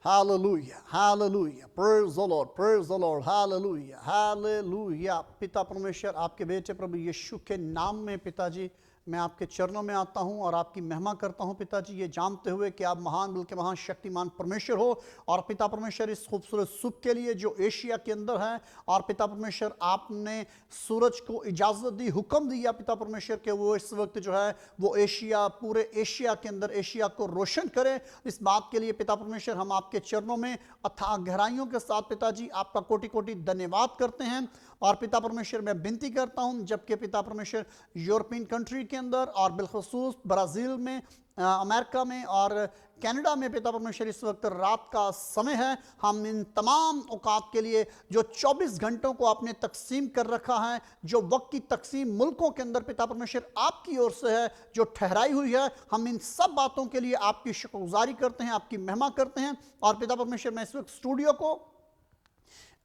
Hallelujah, hallelujah, praise the Lord, praise the lord, hallelujah, hallelujah. पिता परमेश्वर, आपके बेटे प्रभु यीशु के नाम में पिताजी मैं आपके चरणों में आता हूं और आपकी महिमा करता हूं पिताजी, ये जानते हुए कि आप महान बल्कि महान शक्तिमान परमेश्वर हो। और पिता परमेश्वर, इस खूबसूरत सुबह के लिए जो एशिया के अंदर है, और पिता परमेश्वर आपने सूरज को इजाज़त दी, हुक्म दिया पिता परमेश्वर के वो इस वक्त जो है वो एशिया, पूरे एशिया के अंदर एशिया को रोशन करे। इस बात के लिए पिता परमेश्वर हम आपके चरणों में अथाह गहराइयों के साथ पिताजी आपका कोटि कोटि धन्यवाद करते हैं। और पिता परमेश्वर मैं विनती करता हूं, जबकि पिता परमेश्वर यूरोपियन कंट्री के अंदर और बिलखसूस ब्राज़ील में, अमेरिका में और कनाडा में पिता परमेश्वर इस वक्त रात का समय है, हम इन तमाम औकात के लिए जो 24 घंटों को आपने तकसीम कर रखा है, जो वक्त की तकसीम मुल्कों के अंदर पिता परमेश्वर आपकी ओर से है जो ठहराई हुई है, हम इन सब बातों के लिए आपकी शुक्रगुजारी करते हैं, आपकी महिमा करते हैं। और पिता परमेश्वर मैं इस वक्त स्टूडियो को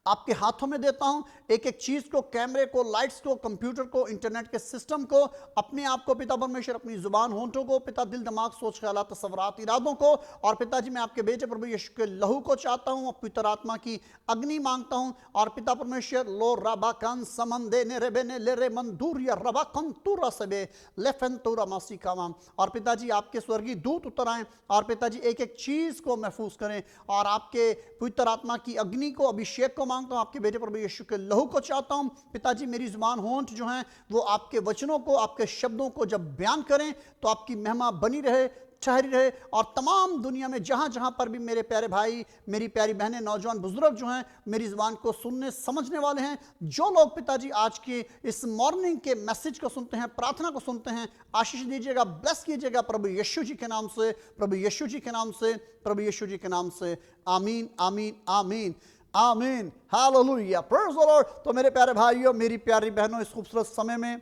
आपके हाथों में देता हूं, एक एक चीज को, कैमरे को, लाइट्स को, कंप्यूटर को, इंटरनेट के सिस्टम को, अपने आप को पिता परमेश्वर, अपनी जुबान, होंठों को पिता, दिल, दिमाग, सोच, ख्यालात, तसव्वुरात, इरादों को, और पिताजी मैं आपके बेटे प्रभु यीशु के लहू को चाहता हूं, पवित्र आत्मा की अग्नि मांगता हूं। और पिता परमेश्वर लो रबा कन समंदे ने रेबे ने ले रे मंदूर या रबा कन तुरा सबे लेफन तुरा मासी कामाम। और पिताजी आपके स्वर्गीय दूत उतर आए और पिताजी एक एक चीज को महफूज करें, और आपके पवित्र आत्मा की अग्नि को, अभिषेक को मांगता हूं, आपके बेटे प्रभु यीशु के लहू को चाहता हूं। पिताजी मेरी जुबान, होंठ जो हैं वो आपके वचनों को, आपके शब्दों को जब बयान करें तो आपकी महिमा बनी रहे, ठहरी रहे। और तमाम दुनिया में जहां जहां पर भी मेरे प्यारे भाई, मेरी प्यारी बहनें, नौजवान, बुजुर्ग जो हैं मेरी जुबान को सुनने समझने वाले हैं, जो लोग पिताजी आज के इस मॉर्निंग के मैसेज को सुनते हैं, प्रार्थना को सुनते हैं, आशीष दीजिएगा, ब्लेस कीजिएगा प्रभु यीशु जी के नाम से, प्रभु यीशु जी के नाम से, प्रभु यीशु जी के नाम से। आमीन, आमीन, आमीन, आमीन, हालेलुया, प्रेज़ द लॉर्ड। तो मेरे प्यारे भाइयों, मेरी प्यारी बहनों, इस खूबसूरत समय में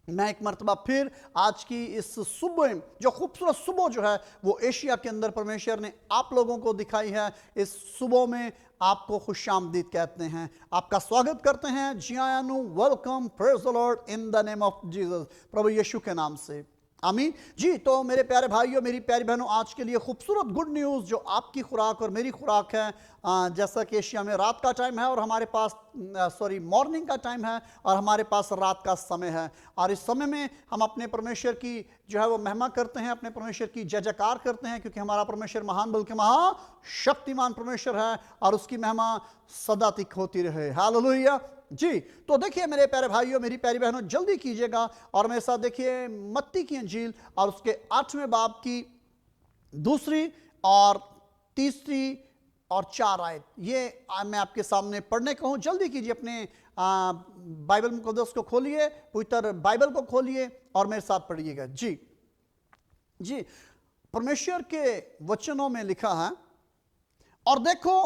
मैं एक मर्तबा फिर आज की इस सुबह, जो खूबसूरत सुबह जो है वो एशिया के अंदर परमेश्वर ने आप लोगों को दिखाई है, इस सुबह में आपको खुशामदीद कहते हैं, आपका स्वागत करते हैं। जियानु welcome, praise the lord, in the name of Jesus, प्रभु यीशु के नाम से, आमीन जी। तो मेरे प्यारे भाइयों, मेरी प्यारी बहनों, आज के लिए खूबसूरत गुड न्यूज़ जो आपकी खुराक और मेरी खुराक है। जैसा कि एशिया में रात का टाइम है और हमारे पास मॉर्निंग का टाइम है और हमारे पास रात का समय है, और इस समय में हम अपने परमेश्वर की जो है वो महिमा करते हैं, अपने परमेश्वर की जय जयकार करते हैं, क्योंकि हमारा परमेश्वर महान बल्कि महाशक्तिमान परमेश्वर है और उसकी महिमा सदा तक होती रहे। हालेलुया जी। तो देखिए मेरे प्यारे भाइयों, मेरी प्यारी बहनों, जल्दी कीजिएगा और मेरे साथ देखिए मत्ती की इंजील और उसके 8वें बाब की 2 और 3 और 4 आयत, ये मैं आपके सामने पढ़ने को हूं। जल्दी कीजिए, अपने बाइबल मुकद्दस को खोलिए, पवित्र बाइबल को खोलिए और मेरे साथ पढ़िएगा जी। जी, परमेश्वर के वचनों में लिखा है, और देखो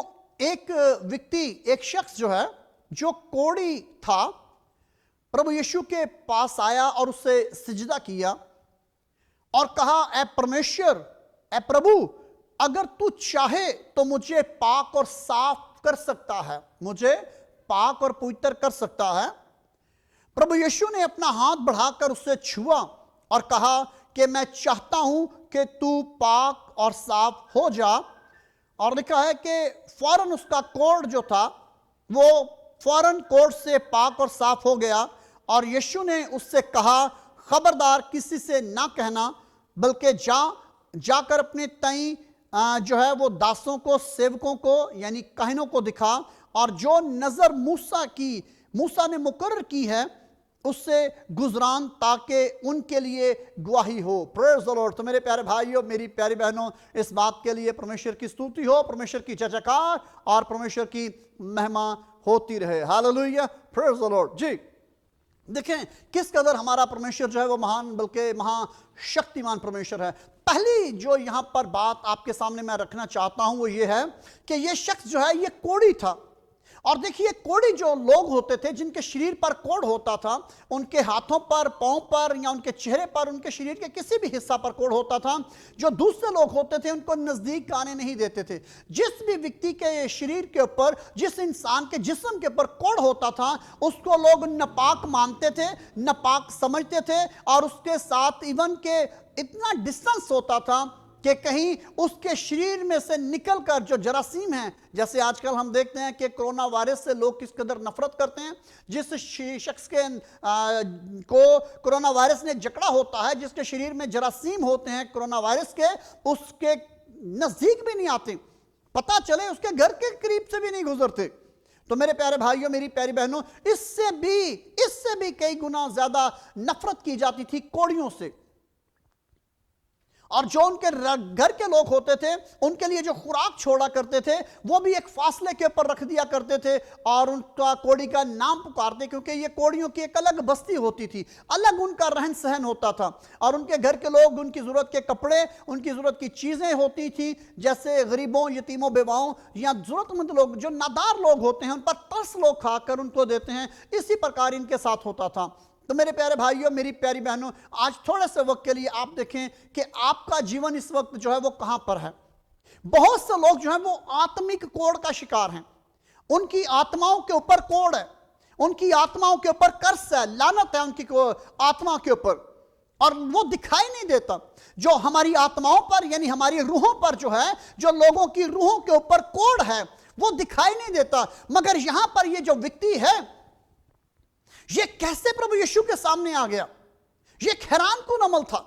एक व्यक्ति, एक शख्स जो है, जो कोढ़ी था, प्रभु यीशु के पास आया और उससे सिजदा किया और कहा, ऐ परमेश्वर, ऐ प्रभु, अगर तू चाहे तो मुझे पाक और साफ कर सकता है, मुझे पाक और पवित्र कर सकता है। प्रभु यीशु ने अपना हाथ बढ़ाकर उससे छुआ और कहा कि मैं चाहता हूं कि तू पाक और साफ हो जा। और लिखा है कि फौरन उसका कोढ़ जो था वो फौरन कोढ़ से पाक और साफ हो गया। और यीशु ने उससे कहा, खबरदार किसी से ना कहना, बल्कि जाकर अपने तई जो है वो दासों को, सेवकों को, यानी काहिनों को दिखा, और जो नजर मूसा ने मुकर्रर की है उससे गुजरान, ताकि उनके लिए गवाही हो। Praise the lord. तो मेरे प्यारे भाइयों, मेरी प्यारी बहनों, इस बात के लिए परमेश्वर की स्तुति हो, परमेश्वर की जय जयकार और परमेश्वर की महिमा होती रहे। हालेलुया, प्रेज़ द लॉर्ड जी। देखें किस कदर हमारा परमेश्वर जो है वो महान बल्कि महाशक्तिमान परमेश्वर है। पहली जो यहां पर बात आपके सामने मैं रखना चाहता हूं वो ये है कि ये शख्स जो है ये कोढ़ी था। और देखिए, कोढ़ी जो लोग होते थे, जिनके शरीर पर कोढ़ होता था, उनके हाथों पर, पांव पर या उनके चेहरे पर, उनके शरीर के किसी भी हिस्सा पर कोढ़ होता था, जो दूसरे लोग होते थे उनको नजदीक आने नहीं देते थे। जिस भी व्यक्ति के शरीर के ऊपर, जिस इंसान के जिस्म के ऊपर कोढ़ होता था, उसको लोग नापाक मानते थे, नापाक समझते थे, और उसके साथ इवन के इतना डिस्टेंस होता था कि कहीं उसके शरीर में से निकलकर जो जरासीम है, जैसे आजकल हम देखते हैं कि कोरोना वायरस से लोग किस कदर नफरत करते हैं। जिस शख्स के को कोरोना वायरस ने जकड़ा होता है, जिसके शरीर में जरासीम होते हैं कोरोना वायरस के, उसके नजदीक भी नहीं आते, पता चले उसके घर के करीब से भी नहीं गुजरते। तो मेरे प्यारे भाइयों, मेरी प्यारी बहनों, इससे भी कई गुना ज्यादा नफरत की जाती थी कोड़ियों से। और जो उनके घर के लोग होते थे, उनके लिए जो खुराक छोड़ा करते थे, वो भी एक फासले के ऊपर रख दिया करते थे और उनका कोड़ी का नाम पुकारते, क्योंकि ये कोड़ियों की एक अलग बस्ती होती थी, अलग उनका रहन सहन होता था। और उनके घर के लोग, उनकी जरूरत के कपड़े, उनकी जरूरत की चीजें होती थी, जैसे गरीबों, यतीमों, बेवाओं या जरूरतमंद लोग, जो नादार लोग होते हैं, उन पर तरस लोग खाकर उनको देते हैं। इसी प्रकार इनके साथ होता था। तो मेरे प्यारे भाइयों, मेरी प्यारी बहनों, आज थोड़े से वक्त के लिए आप देखें कि आपका जीवन इस वक्त जो है वो कहां पर है। बहुत से लोग जो है वो आत्मिक कोड़ का शिकार हैं। उनकी आत्माओं के ऊपर कोड़ है, उनकी आत्माओं के ऊपर कर्स है, लानत है उनकी आत्मा के ऊपर, और वो दिखाई नहीं देता। जो हमारी आत्माओं पर यानी हमारी रूहों पर जो है, जो लोगों की रूहों के ऊपर कोड़ है, वो दिखाई नहीं देता। मगर यहां पर ये जो व्यक्ति है, ये कैसे प्रभु यीशु के सामने आ गया? ये हैरान कुन अमल था,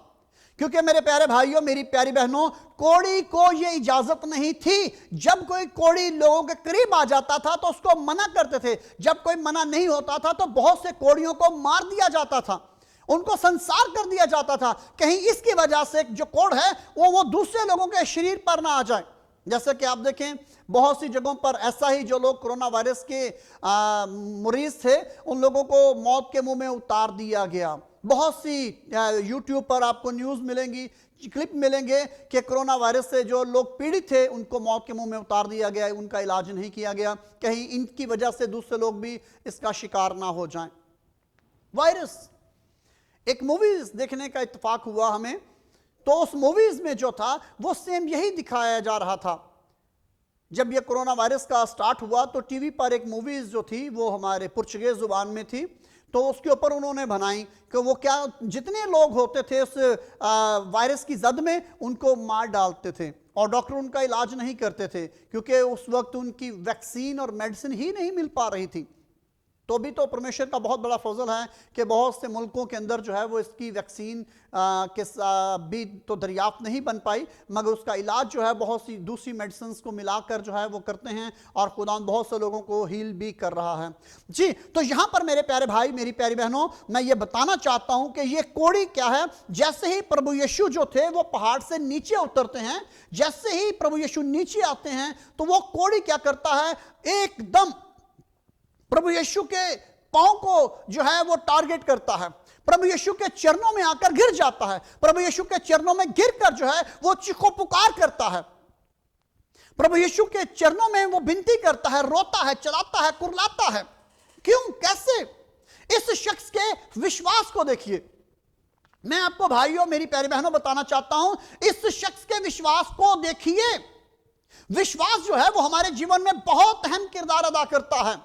क्योंकि मेरे प्यारे भाइयों, मेरी प्यारी बहनों, कोड़ी को ये इजाजत नहीं थी। जब कोई कोड़ी लोगों के करीब आ जाता था तो उसको मना करते थे। जब कोई मना नहीं होता था तो बहुत से कोड़ियों को मार दिया जाता था, उनको संसार कर दिया जाता था, कहीं इसकी वजह से जो कोड़ है वो दूसरे लोगों के शरीर पर ना आ जाए। जैसे कि आप देखें, बहुत सी जगहों पर ऐसा ही, जो लोग कोरोना वायरस के मरीज थे, उन लोगों को मौत के मुंह में उतार दिया गया। बहुत सी यूट्यूब पर आपको न्यूज़ मिलेंगी, क्लिप मिलेंगे कि कोरोना वायरस से जो लोग पीड़ित थे उनको मौत के मुंह में उतार दिया गया, उनका इलाज नहीं किया गया, कहीं इनकी वजह से दूसरे लोग भी इसका शिकार ना हो जाएं। वायरस, एक मूवीज देखने का इत्तेफाक हुआ हमें, तो उस मूवीज में जो था वो सेम यही दिखाया जा रहा था। जब ये कोरोना वायरस का स्टार्ट हुआ तो टीवी पर एक मूवीज जो थी वो हमारे पुर्तगाली जुबान में थी, तो उसके ऊपर उन्होंने बनाई कि वो क्या, जितने लोग होते थे उस वायरस की जद में, उनको मार डालते थे और डॉक्टर उनका इलाज नहीं करते थे, क्योंकि उस वक्त उनकी वैक्सीन और मेडिसिन ही नहीं मिल पा रही थी। तो भी तो परमेश्वर का बहुत बड़ा फजल है कि बहुत से मुल्कों के अंदर जो है वो इसकी वैक्सीन के भी तो दरियाफ्त नहीं बन पाई, मगर उसका इलाज जो है बहुत सी दूसरी मेडिसिन को मिलाकर जो है वो करते हैं, और खुदा बहुत से लोगों को हील भी कर रहा है। जी, तो यहाँ पर मेरे प्यारे भाई, मेरी प्यारी बहनों, मैं ये बताना चाहता हूँ कि ये कोड़ी क्या है। जैसे ही प्रभु यीशु जो थे वो पहाड़ से नीचे उतरते हैं, जैसे ही प्रभु यीशु नीचे आते हैं तो वो कोड़ी क्या करता है, एकदम प्रभु यीशु के पांव को जो है वो टारगेट करता है, प्रभु यीशु के चरणों में आकर गिर जाता है, प्रभु यीशु के चरणों में गिरकर जो है वो चीखो पुकार करता है, प्रभु यीशु के चरणों में वो विनती करता है, रोता है, चलाता है, कुरलाता है। क्यों, कैसे? इस शख्स के विश्वास को देखिए। मैं आपको भाइयों, मेरी प्यारी बहनों, बताना चाहता हूं, इस शख्स के विश्वास को देखिए। विश्वास जो है वो हमारे जीवन में बहुत अहम किरदार अदा करता है।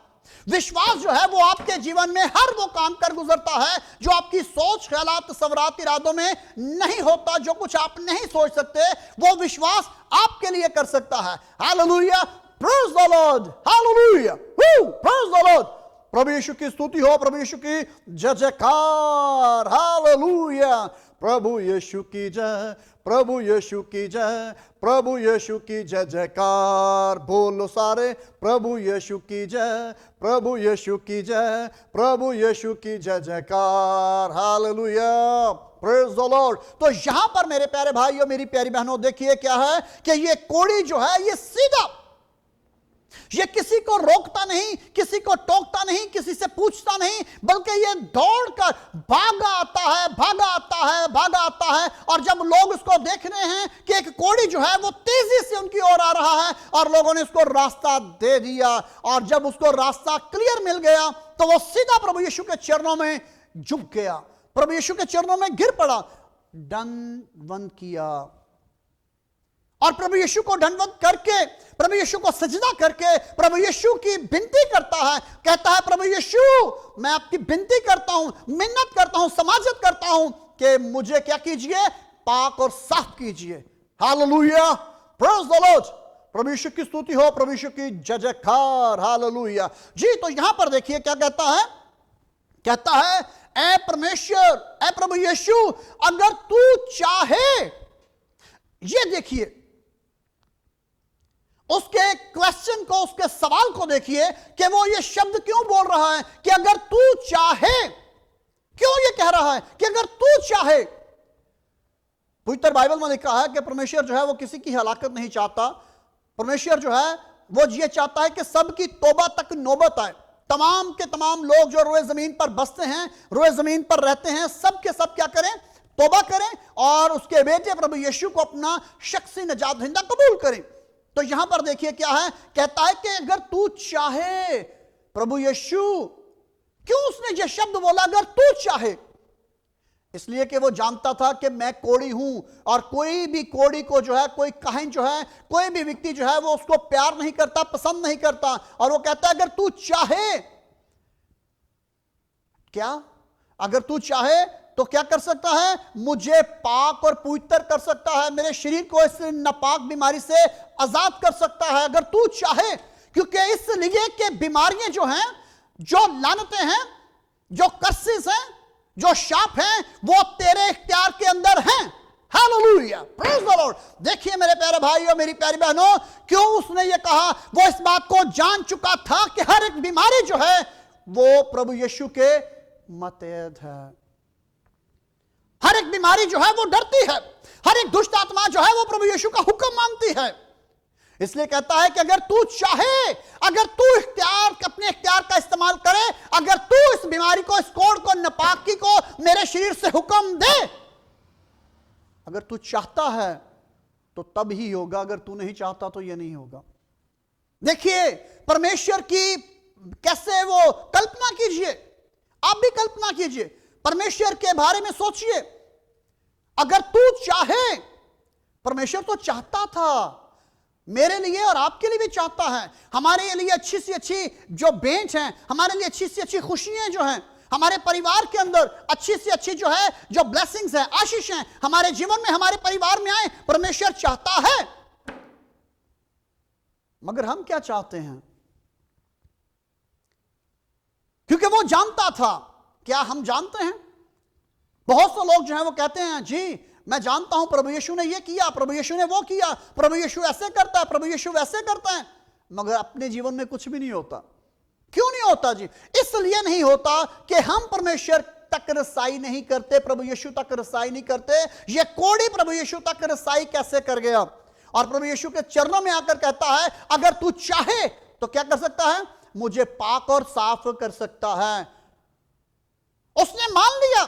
विश्वास जो है वो आपके जीवन में हर वो काम कर गुजरता है जो आपकी सोच, ख्यालात, तसव्वुरात, इरादों में नहीं होता। जो कुछ आप नहीं सोच सकते वो विश्वास आपके लिए कर सकता है। Hallelujah, praise the lord, hallelujah, praise the lord. प्रभु यीशु की स्तुति हो, प्रभु यीशु की जय जयकार, हालेलुया। प्रभु यीशु की जय, प्रभु यीशु की जय, प्रभु यीशु की जय जयकार। बोलो सारे, प्रभु यीशु की जय, प्रभु यीशु की जय, प्रभु यीशु की जय जयकार, हालेलुया, प्रेज द लॉर्ड। तो यहां पर मेरे प्यारे भाइयों, मेरी प्यारी बहनों, देखिए क्या है कि ये कोड़ी जो है ये सीधा, ये किसी को रोकता नहीं, किसी को टोकता नहीं, किसी से पूछता नहीं, बल्कि ये दौड़कर भागा आता है, भागा आता है, भागा आता है। और जब लोग उसको देख रहे हैं कि एक कोड़ी जो है वो तेजी से उनकी ओर आ रहा है, और लोगों ने उसको रास्ता दे दिया, और जब उसको रास्ता क्लियर मिल गया तो वो सीधा प्रभु यीशु के चरणों में झुक गया, प्रभु यीशु के चरणों में गिर पड़ा, दंडवंदन किया, और प्रभु यीशु को दंडवत करके, प्रभु यीशु को सजदा करके प्रभु यीशु की विनती करता है। कहता है, प्रभु यीशु, मैं आपकी विनती करता हूं, मिन्नत करता हूं, समाजत करता हूं कि मुझे क्या कीजिए, पाक और साफ कीजिए। Hallelujah, praise the lord. प्रभु यीशु की स्तुति हो, प्रभु यीशु की जय जयकार, हालेलुया जी। तो यहां पर देखिए क्या कहता है, कहता है ऐ परमेश्वर, ऐ प्रभु यीशु, अगर तू चाहे, ये देखिए उसके क्वेश्चन को, उसके सवाल को देखिए कि वो ये शब्द क्यों बोल रहा है कि अगर तू चाहे। क्यों ये कह रहा है कि अगर तू चाहे? पवित्र बाइबल में लिखा है कि परमेश्वर जो है वो किसी की हलाकत नहीं चाहता। परमेश्वर जो है वो ये चाहता है कि सबकी तौबा तक नौबत आए। तमाम के तमाम लोग जो रोए जमीन पर बसते हैं, रोए जमीन पर रहते हैं, सब के सब क्या करें? तौबा करें और उसके बेटे प्रभु यीशु को अपना शख्सी निजात दहिंदा कबूल करें। तो यहां पर देखिए क्या है, कहता है कि अगर तू चाहे। प्रभु यीशु क्यों उसने ये शब्द बोला अगर तू चाहे? इसलिए कि वो जानता था कि मैं कोढ़ी हूं और कोई भी कोढ़ी को जो है, कोई काहिन जो है, कोई भी व्यक्ति जो है वो उसको प्यार नहीं करता, पसंद नहीं करता। और वो कहता है अगर तू चाहे, क्या अगर तू चाहे तो क्या कर सकता है? मुझे पाक और पवित्र कर सकता है, मेरे शरीर को इस नापाक बीमारी से आजाद कर सकता है अगर तू चाहे। क्योंकि इसलिए कि बीमारियां जो हैं, जो लानतें हैं, जो कर्सेस हैं, जो शाप हैं, वो तेरे इख्तियार के अंदर हैं। Hallelujah, praise the Lord. देखिए मेरे प्यारे भाइयों, मेरी प्यारी बहनों, क्यों उसने ये कहा? वो इस बात को जान चुका था कि हर एक बीमारी जो है वो प्रभु यीशु के मतैद है। हर एक बीमारी जो है वो डरती है, हर एक दुष्ट आत्मा जो है वो प्रभु यीशु का हुक्म मानती है। इसलिए कहता है कि अगर तू चाहे, अगर तू अपने इख्तियार का इस्तेमाल करे, अगर तू इस बीमारी को, इस कोढ़ को, नापाकी को मेरे शरीर से हुक्म दे, अगर तू चाहता है तो तब ही होगा, अगर तू नहीं चाहता तो यह नहीं होगा। देखिए परमेश्वर की कैसे वो कल्पना कीजिए, आप भी कल्पना कीजिए, परमेश्वर के बारे में सोचिए। अगर तू चाहे, परमेश्वर तो चाहता था मेरे लिए और आपके लिए भी चाहता है। हमारे लिए अच्छी से अच्छी जो बेंच हैं, हमारे लिए अच्छी से अच्छी खुशियां जो हैं, हमारे परिवार के अंदर अच्छी से अच्छी जो है, जो ब्लेसिंग्स हैं, आशीष हैं, हमारे जीवन में, हमारे परिवार में आए, परमेश्वर चाहता है। मगर हम क्या चाहते हैं? क्योंकि वो जानता था। क्या हम जानते हैं? बहुत से लोग जो है वो कहते हैं जी मैं जानता हूं प्रभु यीशु ने ये किया, प्रभु यीशु ने वो किया, प्रभु यीशु ऐसे करता है, प्रभु यीशु वैसे करता है, मगर अपने जीवन में कुछ भी नहीं होता। क्यों नहीं होता जी? इसलिए नहीं होता कि हम परमेश्वर तक रसाई नहीं करते, प्रभु यीशु तक रसाई नहीं करते। ये कोढ़ी प्रभु यीशु तक रसाई कैसे कर गया? और प्रभु यीशु के चरणों में आकर कहता है अगर तू चाहे तो क्या कर सकता है? मुझे पाक और साफ कर सकता है। उसने मान लिया,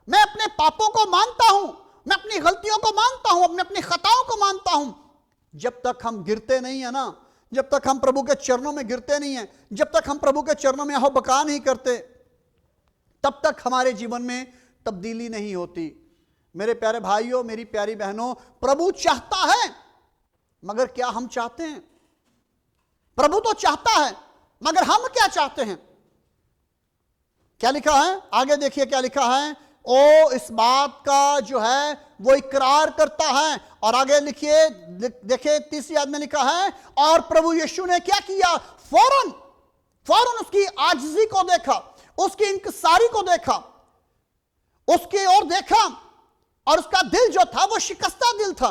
मैं अपने पापों को मानता हूं, मैं अपनी गलतियों को मानता हूं, मैं अपनी खताओं को मानता हूं। जब तक हम गिरते नहीं है ना, जब तक हम प्रभु के चरणों में गिरते नहीं है, जब तक हम प्रभु के चरणों में आहो बका नहीं करते, तब तक हमारे जीवन में तब्दीली नहीं होती। मेरे प्यारे भाइयों, मेरी प्यारी बहनों, प्रभु चाहता है, मगर क्या हम चाहते हैं? प्रभु तो चाहता है, मगर हम क्या चाहते हैं? क्या लिखा है आगे? देखिए क्या लिखा है। ओ इस बात का जो है वो इकरार करता है। और आगे लिखिए, देखिए तीसरी आयत में लिखा है और प्रभु यीशु ने क्या किया? फौरन उसकी आजिज़ी को देखा, उसकी इंकिसारी को देखा, उसकी ओर देखा, और उसका दिल जो था वो शिकस्ता दिल था,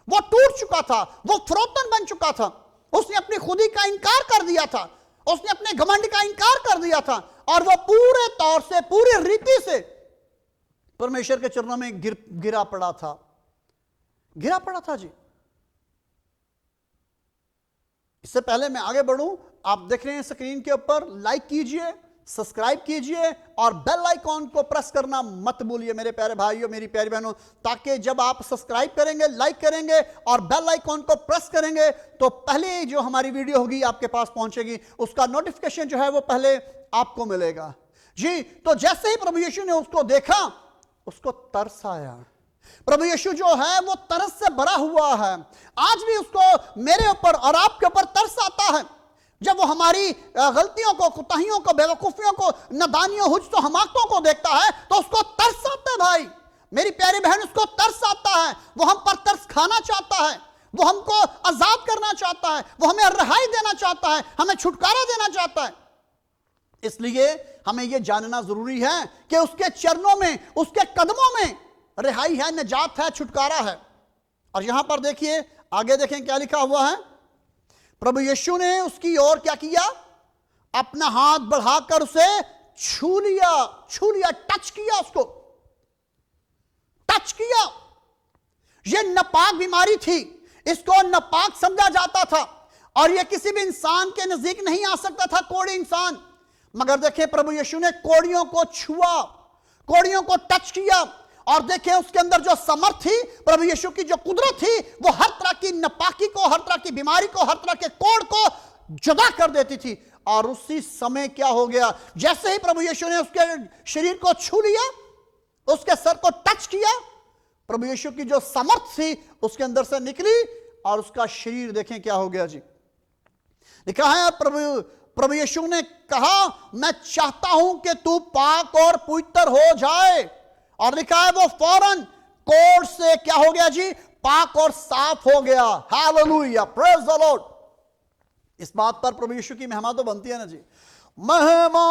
वो टूट चुका था, वो फरोतन बन चुका था। उसने अपनी खुदी का इनकार कर दिया था, उसने अपने घमंड का इनकार कर दिया था, और वो पूरे तौर से, पूरी रीति से परमेश्वर के चरणों में गिरा पड़ा था जी। इससे पहले मैं आगे बढ़ूं, आप देख रहे हैं स्क्रीन के ऊपर, लाइक कीजिए, सब्सक्राइब कीजिए और बेल आइकॉन को प्रेस करना मत भूलिए मेरे प्यारे भाइयों, मेरी प्यारी बहनों, ताकि जब आप सब्सक्राइब करेंगे, लाइक करेंगे और बेल आइकॉन को प्रेस करेंगे तो पहले जो हमारी वीडियो होगी आपके पास पहुंचेगी, उसका नोटिफिकेशन जो है वो पहले आपको मिलेगा जी। तो जैसे ही प्रभु यीशु ने उसको देखा, उसको तरस आया। प्रभु यीशु जो है वो तरस से भरा हुआ है। आज भी उसको मेरे ऊपर और आपके ऊपर तरस आता है। जब वो हमारी गलतियों को, कुताहियों को, बेवकूफियों को, नादानियों, हुज्जतों, हमाकतों को देखता है तो उसको तरस आता है। भाई मेरी प्यारी बहन, उसको तरस आता है, वो हम पर तरस खाना चाहता है, वो हमको आजाद करना चाहता है, वो हमें रिहाई देना चाहता है, हमें छुटकारा देना चाहता है। इसलिए हमें यह जानना जरूरी है कि उसके चरणों में, उसके कदमों में रिहाई है, निजात है, छुटकारा है। और यहां पर देखिए, आगे देखें क्या लिखा हुआ है। प्रभु यीशु ने उसकी ओर क्या किया? अपना हाथ बढ़ाकर उसे छू लिया, टच किया, उसको टच किया। यह नापाक बीमारी थी, इसको नापाक समझा जाता था और यह किसी भी इंसान के नजदीक नहीं आ सकता था, कोढ़ी इंसान। मगर देखिए, प्रभु यीशु ने कोढ़ियों को छुआ, कोढ़ियों को टच किया, और देखिए उसके अंदर जो समर्थ थी, प्रभु यीशु की जो कुदरत थी, वो हर तरह की नापाकी को, हर तरह की बीमारी को, हर तरह के कोढ़ को जुदा कर देती थी। और उसी समय क्या हो गया? जैसे ही प्रभु यीशु ने उसके शरीर को छू लिया, उसके सर को टच किया, प्रभु यीशु की जो समर्थ थी उसके अंदर से निकली और उसका शरीर देखें क्या हो गया जी। लिखा है, प्रभु यीशु ने कहा, मैं चाहता हूं कि तू पाक और पवित्र हो जाए। और लिखा है, वो फौरन कोढ़ से क्या हो गया जी? पाक और साफ हो गया। Hallelujah, praise the Lord. इस बात पर प्रभु यीशु की महिमा तो बनती है ना जी। महिमा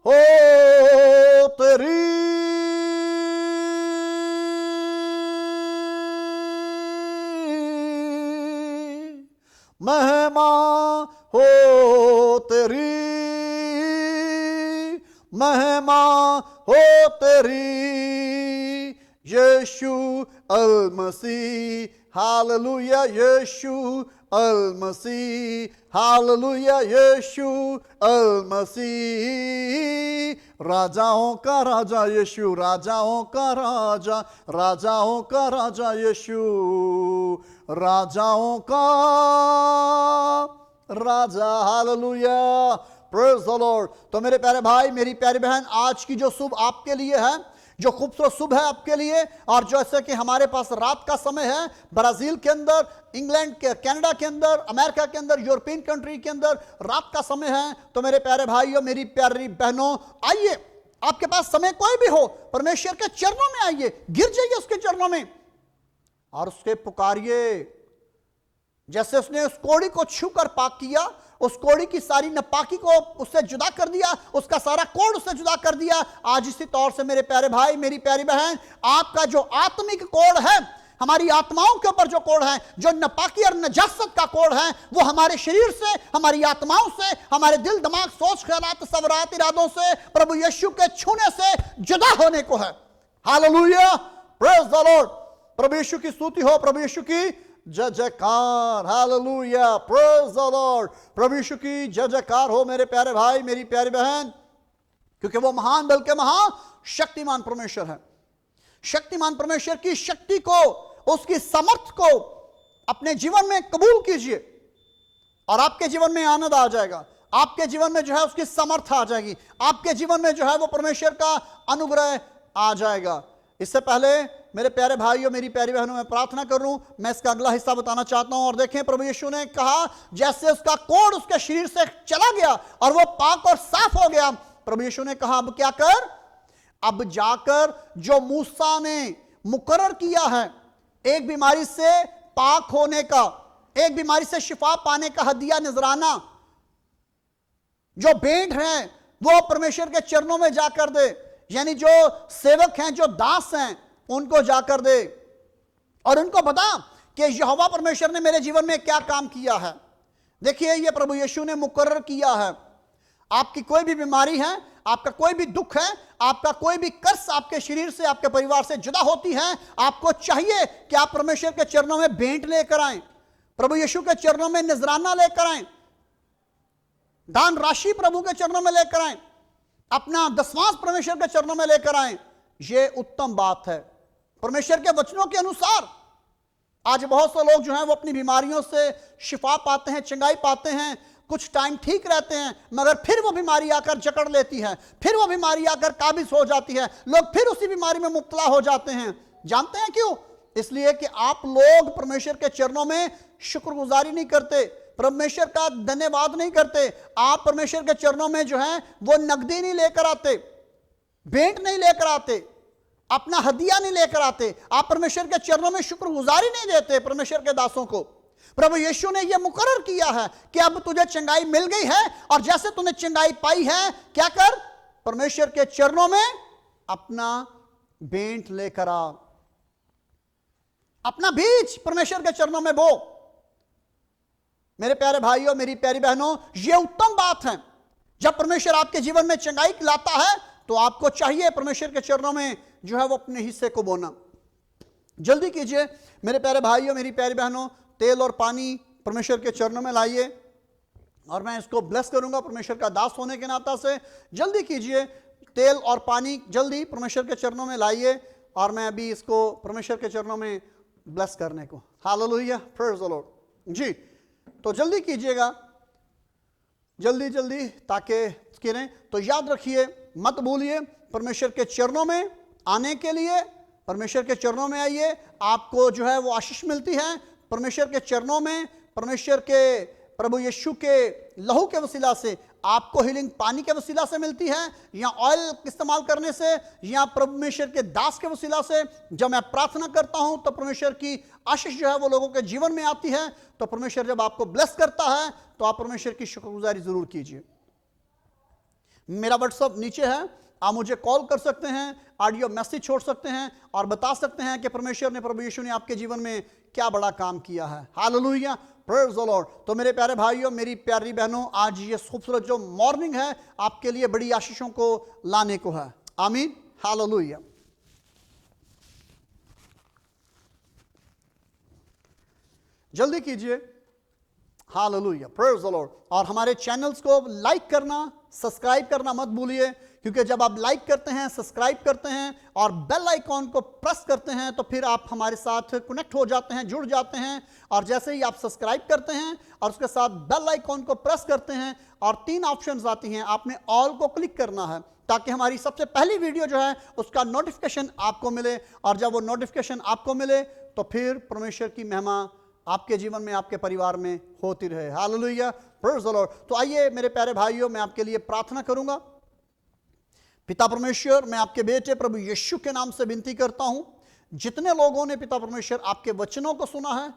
हो तेरी, महिमा हो तेरी, महिमा हो तेरी, यीशु अल मसीह। हालेलुया, यीशु अल मसीह। हालेलुया, यीशु अल मसीह। राजाओं का राजा यीशु, राजाओं का राजा, राजाओं का राजा यीशु, राजाओं का राजा। Hallelujah, praise the lord. तो मेरे प्यारे भाई, मेरी प्यारी बहन, आज की जो शुभ आपके लिए है, जो खूबसूरत शुभ है आपके लिए, और जैसे कि हमारे पास रात का समय है, ब्राजील के अंदर, इंग्लैंड के, कनाडा के अंदर, अमेरिका के अंदर, यूरोपियन कंट्री के अंदर रात का समय है। तो मेरे प्यारे भाइयों, मेरी प्यारी बहनों, आइए, आपके पास समय कोई भी हो, परमेश्वर के चरणों में आइए, गिर जाइए उसके चरणों में और उसके पुकारिए। जैसे उसने उस कोढ़ी को छूकर पाक किया, उस कोढ़ी की सारी नापाकी को उससे जुदा कर दिया, उसका सारा कोढ़ उससे जुदा कर दिया। आज इसी तौर से मेरे प्यारे भाई, मेरी प्यारी बहन, आपका जो आत्मिक कोढ़ है, हमारी आत्माओं के ऊपर जो कोढ़ है, जो नापाकी और नजासत का कोढ़ है, वो हमारे शरीर से, हमारी आत्माओं से, हमारे दिल, दिमाग, सोच, ख्यालात, सवरात, इरादों से, प्रभु यीशु के छूने से जुदा होने को है। Hallelujah, praise the lord. प्रभु यीशु की स्तुति हो, प्रभु यीशु की जय जयकार। Hallelujah, praise the lord. प्रभु यीशु की जय जयकार हो मेरे प्यारे भाई, मेरी प्यारी बहन, क्योंकि वो महान, बल्कि महान शक्तिमान परमेश्वर है। शक्तिमान परमेश्वर की शक्ति को, उसकी समर्थ को अपने जीवन में कबूल कीजिए और आपके जीवन में आनंद आ जाएगा। आपके जीवन में जो है उसकी समर्थ आ जाएगी, आपके जीवन में जो है वो परमेश्वर का अनुग्रह आ जाएगा। इससे पहले मेरे प्यारे भाइयों, मेरी प्यारी बहनों, मैं प्रार्थना कर रहा हूं, मैं इसका अगला हिस्सा बताना चाहता हूं। और देखें, प्रभु यीशु ने कहा, जैसे उसका कोढ़ उसके शरीर से चला गया और वो पाक और साफ हो गया, प्रभु यीशु ने कहा, अब क्या कर? अब जाकर जो मूसा ने मुकर्रर किया है, एक बीमारी से पाक होने का, एक बीमारी से शिफा पाने का हदिया नजराना, जो भेंट है वो परमेश्वर के चरणों में जाकर दे। यानी जो सेवक हैं, जो दास हैं, उनको जाकर दे और उनको बता कि यहोवा परमेश्वर ने मेरे जीवन में क्या काम किया है। देखिए, ये प्रभु यीशु ने मुकर्रर किया है। आपकी कोई भी बीमारी है, आपका कोई भी दुख है, आपका कोई भी कर्ज आपके शरीर से, आपके परिवार से जुदा होती है, आपको चाहिए कि आप परमेश्वर के चरणों में भेंट लेकर आए, प्रभु यीशु के चरणों में नजराना लेकर आए, दान राशि प्रभु के चरणों में लेकर आए, अपना दसवांश परमेश्वर के चरणों में लेकर आए। यह उत्तम बात है। परमेश्वर के वचनों के अनुसार आज बहुत से लोग जो हैं वो अपनी बीमारियों से शिफा पाते हैं, चंगाई पाते हैं, कुछ टाइम ठीक रहते हैं, मगर फिर वो बीमारी आकर जकड़ लेती है, फिर वो बीमारी आकर काबिज हो जाती है, लोग फिर उसी बीमारी में मुब्तला हो जाते हैं। जानते हैं क्यों? इसलिए कि आप लोग परमेश्वर के चरणों में शुक्रगुजारी नहीं करते, परमेश्वर का धन्यवाद नहीं करते। आप परमेश्वर के चरणों में जो है वो नकदी नहीं लेकर आते, भेंट नहीं लेकर आते, अपना हदिया नहीं लेकर आते, आप परमेश्वर के चरणों में शुक्रगुजारी नहीं देते परमेश्वर के दासों को। प्रभु यीशु ने यह मुकर्रर किया है कि अब तुझे चंगाई मिल गई है, और जैसे तूने चंगाई पाई है, क्या कर, परमेश्वर के चरणों में अपना भेंट लेकर आ, अपना बीज परमेश्वर के चरणों में बो। मेरे प्यारे भाइयों, मेरी प्यारी बहनों, यह उत्तम बात है। जब परमेश्वर आपके जीवन में चंगाई लाता है तो आपको चाहिए परमेश्वर के चरणों में जो है वो अपने हिस्से को बोना। जल्दी कीजिए मेरे प्यारे भाइयों, मेरी प्यारी बहनों, तेल और पानी परमेश्वर के चरणों में लाइए, और मैं इसको ब्लेस करूंगा परमेश्वर का दास होने के नाता से। जल्दी कीजिए, तेल और पानी जल्दी परमेश्वर के चरणों में लाइए, और मैं अभी इसको परमेश्वर के चरणों में ब्लेस करने को। Hallelujah, praise the lord. जी, तो जल्दी कीजिएगा, जल्दी जल्दी, ताकि करें। तो याद रखिए, मत भूलिए परमेश्वर के चरणों में आने के लिए। परमेश्वर के चरणों में आइए, आपको जो है वो आशीष मिलती है। परमेश्वर के चरणों में, परमेश्वर के प्रभु यीशु के लहू के वसीला से आपको हीलिंग पानी के वसीला से मिलती है, या ऑयल इस्तेमाल करने से, या परमेश्वर के दास के वसीला से। जब मैं प्रार्थना करता हूं तो परमेश्वर की आशीष जो है वो लोगों के जीवन में आती है। तो परमेश्वर जब आपको ब्लेस करता है तो आप परमेश्वर की शुक्रगुजारी जरूर कीजिए। मेरा व्हाट्सएप नीचे है, आप मुझे कॉल कर सकते हैं, ऑडियो मैसेज छोड़ सकते हैं, और बता सकते हैं कि परमेश्वर ने, प्रभु यीशु ने आपके जीवन में क्या बड़ा काम किया है। Hallelujah, praise the lord. तो मेरे प्यारे भाइयों, मेरी प्यारी बहनों, आज ये खूबसूरत जो मॉर्निंग है आपके लिए बड़ी आशीषों को लाने को है। आमीन, हालेलुया। जल्दी कीजिए, हालेलुया, प्रेज़ द लॉर्ड। और हमारे चैनल्स को लाइक करना, सब्सक्राइब करना मत भूलिए, क्योंकि जब आप लाइक करते हैं, सब्सक्राइब करते हैं और बेल आइकॉन को प्रेस करते हैं तो फिर आप हमारे साथ कनेक्ट हो जाते हैं, जुड़ जाते हैं। और जैसे ही आप सब्सक्राइब करते हैं और उसके साथ बेल आइकॉन को प्रेस करते हैं, और 3 ऑप्शंस आती हैं, आपने ऑल को क्लिक करना है, ताकि हमारी सबसे पहली वीडियो जो है उसका नोटिफिकेशन आपको मिले। और जब वो नोटिफिकेशन आपको मिले तो फिर परमेश्वर की महिमा आपके जीवन में, आपके परिवार में होती रहे। Hallelujah, praise the lord. तो आइए मेरे प्यारे भाइयों, मैं आपके लिए प्रार्थना करूंगा। पिता परमेश्वर, मैं आपके बेटे प्रभु यीशु के नाम से विनती करता हूं, जितने लोगों ने पिता परमेश्वर आपके वचनों को सुना है,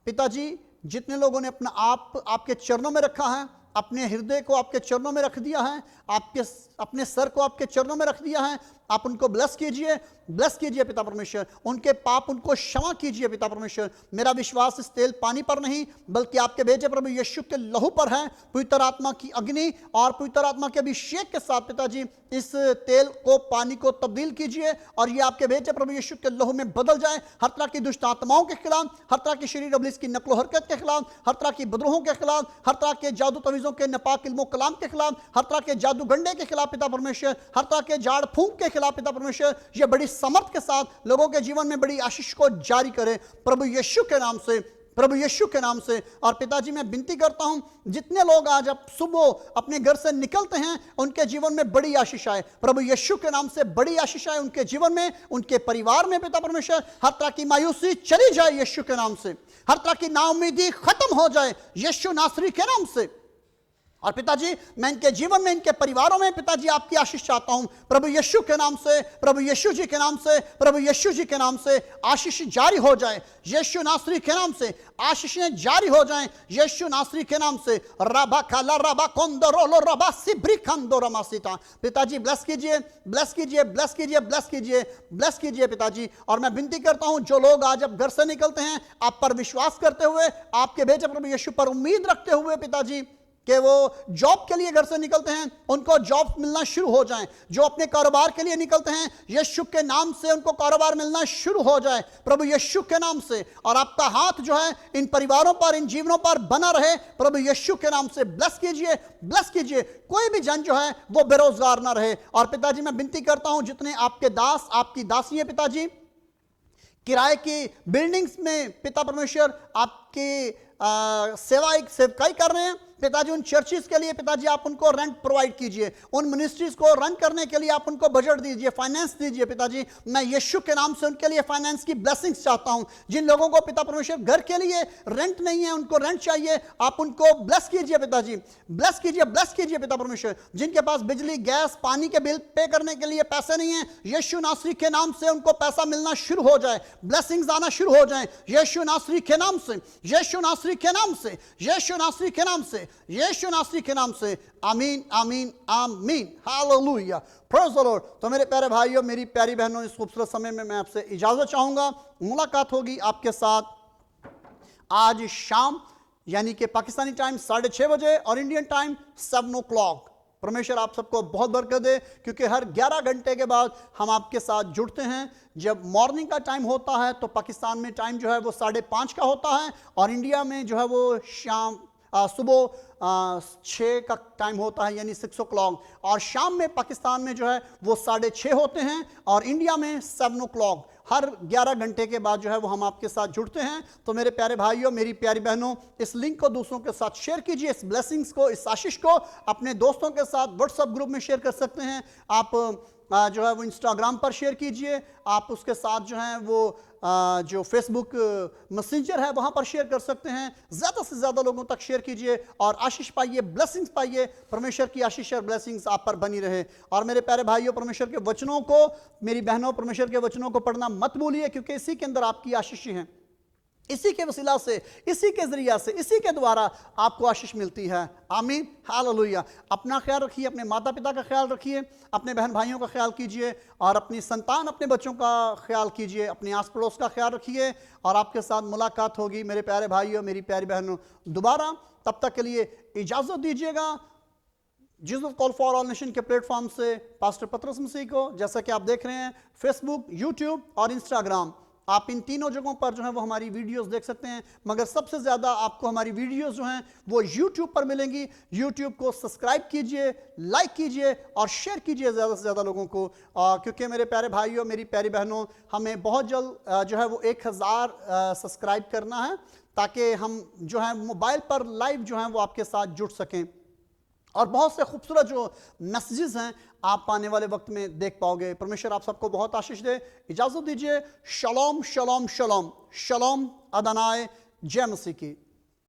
पिताजी, जितने लोगों ने अपना आप आपके चरणों में रखा है, अपने हृदय को आपके चरणों में रख दिया है, आपके अपने सर को आपके चरणों में रख दिया है, आप उनको ब्लेस कीजिए, ब्लेस कीजिए पिता परमेश्वर। उनके पाप उनको क्षमा कीजिए पिता परमेश्वर। मेरा विश्वास इस तेल पानी पर नहीं, बल्कि आपके बेटे प्रभु यीशु के लहू पर है। पवित्र आत्मा की अग्नि और पवित्र आत्मा के अभिषेक के साथ पिताजी इस तेल को, पानी को तब्दील कीजिए, और ये आपके बेटे प्रभु यीशु के लहू में बदल जाए। हर तरह की दुष्ट आत्माओं के खिलाफ, हर तरह की शरीर अबलीस की नकलो हरकत के खिलाफ, हर तरह की बदरूहों के खिलाफ, हर तरह के जादू तवीज़ों के नापाक इल्मो कलाम के खिलाफ, हर तरह के जादू गंडे के खिलाफ पिता परमेश्वर, हर तरह के झाड़ फूंक के खिलाफ पिता परमेश्वर, ये बड़ी समर्थ के साथ लोगों के जीवन में बड़ी आशीष को जारी करे प्रभु यीशु के नाम से, प्रभु यीशु के नाम से। और पिताजी, मैं विनती करता हूं, जितने लोग आज अब सुबह अपने घर से निकलते हैं, उनके जीवन में बड़ी आशीष आए प्रभु यीशु के नाम से, बड़ी आशीष आए उनके जीवन में, उनके परिवार में पिता परमेश्वर। हर तरह की मायूसी चली जाए यीशु के नाम से, हर तरह की नाउमीदी खत्म हो जाए यीशु नासरी के नाम से। और पिताजी, मैं इनके जीवन में, इनके परिवारों में पिताजी आपकी आशीष चाहता हूं प्रभु यीशु के नाम से, प्रभु यीशु जी के नाम से, प्रभु यीशु जी के नाम से आशीष जारी हो जाए यीशु नासरी के नाम से, आशीषें जारी हो जाएं यीशु नासरी के नाम से। रबा काला रबा कोंदरोलो रबा सिब्री कंदोरमासिता। पिताजी ब्लेस कीजिए, ब्लेस कीजिए, ब्लेस कीजिए, ब्लेस कीजिए, ब्लेस कीजिए पिताजी। और मैं विनती करता हूं, जो लोग आज अब घर से निकलते हैं आप पर विश्वास करते हुए, आपके बेटे प्रभु यीशु पर उम्मीद रखते हुए पिताजी, कि वो जॉब के लिए घर से निकलते हैं, उनको जॉब मिलना शुरू हो जाए। जो अपने कारोबार के लिए निकलते हैं, यीशु के नाम से उनको कारोबार मिलना शुरू हो जाए प्रभु यीशु के नाम से। और आपका हाथ जो है इन परिवारों पर, इन जीवनों पर बना रहे प्रभु यीशु के नाम से। ब्लेस कीजिए, ब्लेस कीजिए। कोई भी जन जो है वो बेरोजगार ना रहे। और पिताजी, मैं विनती करता हूं, जितने आपके दास, आपकी दासी है पिताजी, किराए की बिल्डिंग्स में पिता परमेश्वर आपके सेवकाई कर रहे हैं पिताजी, उन चर्चिस के लिए पिताजी आप उनको रेंट प्रोवाइड कीजिए, उन मिनिस्ट्रीज को रन करने के लिए आप उनको बजट दीजिए, फाइनेंस दीजिए पिताजी। मैं यीशु के नाम से उनके लिए फाइनेंस की ब्लेसिंग्स चाहता हूं। जिन लोगों को पिता परमेश्वर घर के लिए रेंट नहीं है, उनको रेंट चाहिए, आप उनको ब्लेस कीजिए पिताजी, ब्लेस कीजिए पिता परमेश्वर। जिनके पास बिजली गैस पानी के बिल पे करने के लिए पैसे नहीं है, यीशु नासरी के नाम से उनको पैसा मिलना शुरू हो जाए, ब्लेसिंग्स आना शुरू हो जाए यीशु नासरी के नाम से, यीशु नासरी के नाम से, यीशु नासरी के नाम से, यीशु नासरी के नाम से। आमीन आमीन आमीन, हालेलुया, प्रेज़ द लॉर्ड। तो मेरे प्यारे भाइयों, मेरी प्यारी बहनों, इस खूबसूरत समय में मैं आपसे इजाजत चाहूंगा। मुलाकात होगी आपके साथ आज शाम, यानी कि पाकिस्तानी टाइम 6:30 बजे और इंडियन टाइम 7 o'clock। परमेश्वर आप सबको बहुत बरकत दे, क्योंकि हर 11 घंटे के बाद हम आपके साथ जुड़ते हैं। जब मॉर्निंग का टाइम होता है तो पाकिस्तान में टाइम जो है वो 5:30 का होता है, और इंडिया में जो है वो सुबह 6 का टाइम होता है, यानी 6 o'clock। और शाम में पाकिस्तान में जो है वो 6:30 होते हैं, और इंडिया में 7 o'clock। हर 11 घंटे के बाद जो है वो हम आपके साथ जुड़ते हैं। तो मेरे प्यारे भाइयों, मेरी प्यारी बहनों, इस लिंक को दूसरों के साथ शेयर कीजिए, इस ब्लेसिंग्स को, इस आशीष को अपने दोस्तों के साथ व्हाट्सएप ग्रुप में शेयर कर सकते हैं। आप जो है वो इंस्टाग्राम पर शेयर कीजिए, आप उसके साथ जो है वो जो फेसबुक मैसेंजर है वहाँ पर शेयर कर सकते हैं। ज़्यादा से ज़्यादा लोगों तक शेयर कीजिए और आशीष पाइए, ब्लेसिंग्स पाइए। परमेश्वर की आशीष और ब्लेसिंग्स आप पर बनी रहे। और मेरे प्यारे भाइयों, परमेश्वर के वचनों को, मेरी बहनों, परमेश्वर के वचनों को पढ़ना मत भूलिए, क्योंकि इसी के अंदर आपकी आशीष है। इसी के वसीला से, इसी के जरिया से, इसी के द्वारा आपको आशीष मिलती है। आमीन, हालेलुया। अपना ख्याल रखिए, अपने माता पिता का ख्याल रखिए, अपने बहन भाइयों का ख्याल कीजिए, और अपनी संतान, अपने बच्चों का ख्याल कीजिए, अपने आस पड़ोस का ख्याल रखिए। और आपके साथ मुलाकात होगी मेरे प्यारे भाइयों, मेरी प्यारी बहनों, दोबारा। तब तक के लिए इजाज़त दीजिएगा। Jesus call for all nation के प्लेटफॉर्म से पास्टर पतरस मसीह को, जैसा कि आप देख रहे हैं फेसबुक, यूट्यूब और इंस्टाग्राम, आप इन तीनों जगहों पर जो है वो हमारी वीडियोस देख सकते हैं। मगर सबसे ज़्यादा आपको हमारी वीडियोस जो हैं वो यूट्यूब पर मिलेंगी। यूट्यूब को सब्सक्राइब कीजिए, लाइक कीजिए और शेयर कीजिए ज़्यादा से ज़्यादा लोगों को, क्योंकि मेरे प्यारे भाइयों, मेरी प्यारी बहनों, हमें बहुत जल्द जो है वो 1000 सब्सक्राइब करना है, ताकि हम जो है मोबाइल पर लाइव जो है वो आपके साथ जुड़ सकें, और बहुत से खूबसूरत जो मैसेजेस हैं आप आने वाले वक्त में देख पाओगे। परमेश्वर आप सबको बहुत आशीष दे। इजाज़त दीजिए। शलोम शलोम शलोम, शलोम अदनाए, जय मसीह की।